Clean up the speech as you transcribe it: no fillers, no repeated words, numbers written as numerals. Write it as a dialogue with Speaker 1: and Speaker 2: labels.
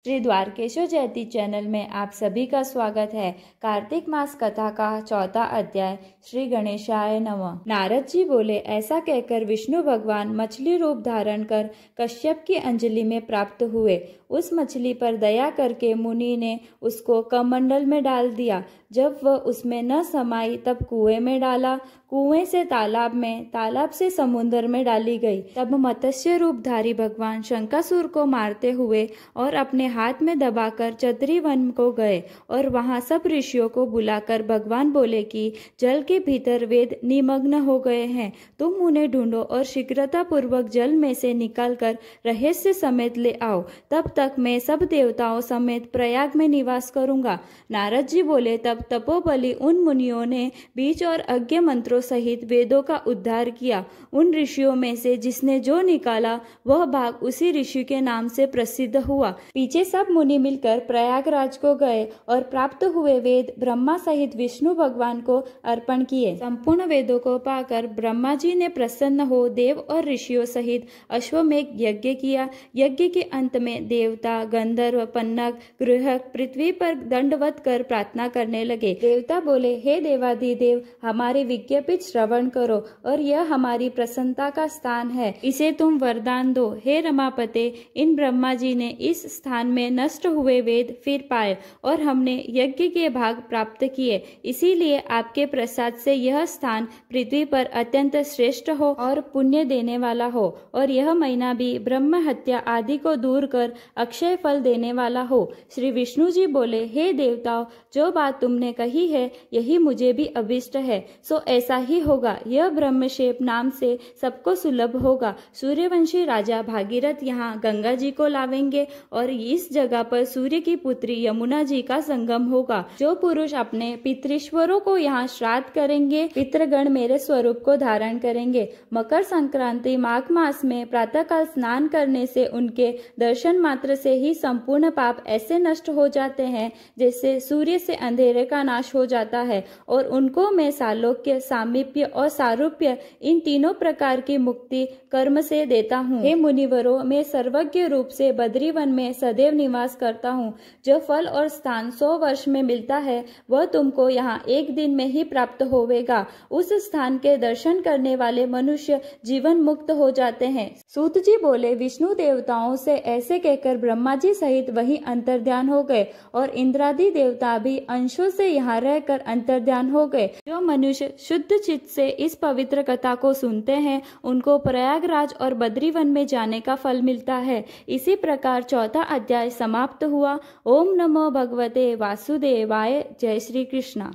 Speaker 1: श्री द्वारकेश्वर जयति चैनल में आप सभी का स्वागत है। कार्तिक मास कथा का चौथा अध्याय। श्री गणेशाय नमः। नारद जी बोले, ऐसा कहकर विष्णु भगवान मछली रूप धारण कर कश्यप की अंजलि में प्राप्त हुए। उस मछली पर दया करके मुनि ने उसको कमंडल में डाल दिया। जब वह उसमें न समाई तब कुएं में डाला, कुएं से तालाब में, तालाब से समुद्र में डाली गई। तब मत्स्य रूपधारी भगवान शंकासुर को मारते हुए और अपने हाथ में दबाकर चतरी वन को गए और वहां सब ऋषियों को बुलाकर भगवान बोले कि जल के भीतर वेद निमग्न हो गए हैं, तुम उन्हें ढूंढो और शीघ्रता पूर्वक जल में से निकालकर रहस्य समेत ले आओ, तब तक मैं सब देवताओं समेत प्रयाग में निवास करूंगा। नारद जी बोले, तब तपोबली उन मुनियों ने बीज और अज्ञ मंत्रों सहित वेदों का उद्धार किया। उन ऋषियों में से जिसने जो निकाला वह भाग उसी ऋषि के नाम से प्रसिद्ध हुआ। पीछे सब मुनि मिलकर प्रयागराज को गए और प्राप्त हुए वेद ब्रह्मा सहित विष्णु भगवान को अर्पण किए। संपूर्ण वेदों को पाकर ब्रह्मा जी ने प्रसन्न हो देव और ऋषियों सहित अश्वमेघ यज्ञ किया। यज्ञ के अंत में देवता, गंधर्व, पन्नग, गृहक पृथ्वी पर दंडवत कर प्रार्थना करने लगे। देवता बोले, हे देवाधिदेव, हमारी विज्ञापित श्रवण करो और यह हमारी प्रसन्नता का स्थान है, इसे तुम वरदान दो। हे रमापते, इन ब्रह्मा जी ने इस स्थान में नष्ट हुए वेद फिर पाए और हमने यज्ञ के भाग प्राप्त किए, इसीलिए आपके प्रसाद से यह स्थान पृथ्वी पर अत्यंत श्रेष्ठ हो और पुण्य देने वाला हो, और यह महीना भी ब्रह्म हत्या आदि को दूर कर अक्षय फल देने वाला हो। श्री विष्णु जी बोले, हे देवताओं, जो बात तुमने कही है यही मुझे भी अभिष्ट है, सो ऐसा ही होगा। यह ब्रह्मशेप नाम से सबको सुलभ होगा। सूर्यवंशी राजा भागीरथ यहाँ गंगा जी को लावेंगे और इस जगह पर सूर्य की पुत्री यमुना जी का संगम होगा। जो पुरुष अपने पितृश्वरों को यहाँ श्राद्ध करेंगे, पितृगण मेरे स्वरूप को धारण करेंगे। मकर संक्रांति माघ मास में प्रातःकाल स्नान करने से उनके दर्शन मात्र से ही संपूर्ण पाप ऐसे नष्ट हो जाते हैं जैसे सूर्य से अंधेरे का नाश हो जाता है, और उनको मैं सालोक्य, सामीप्य और सारूप्य इन तीनों प्रकार की मुक्ति कर्म से देता हूँ। हे मुनिवरों, मैं सर्वज्ञ रूप से बद्रीवन में सदैव निवास करता हूँ। जो फल और स्थान 100 वर्ष में मिलता है वह तुमको यहाँ एक दिन में ही प्राप्त होवेगा। उस स्थान के दर्शन करने वाले मनुष्य जीवन मुक्त हो जाते हैं। सूत जी बोले, विष्णु देवताओं से ऐसे कहकर ब्रह्मा जी सहित वही अंतर्ध्यान हो गए और इंद्रादि देवता भी अंशों से यहाँ रहकर अंतर्ध्यान हो गए। जो मनुष्य शुद्ध चित्त से इस पवित्र कथा को सुनते हैं उनको प्रयागराज और बद्रीवन में जाने का फल मिलता है। इसी प्रकार चौथा अध्याय समाप्त हुआ। ओम नमो भगवते वासुदेवाय। जय श्री कृष्णा।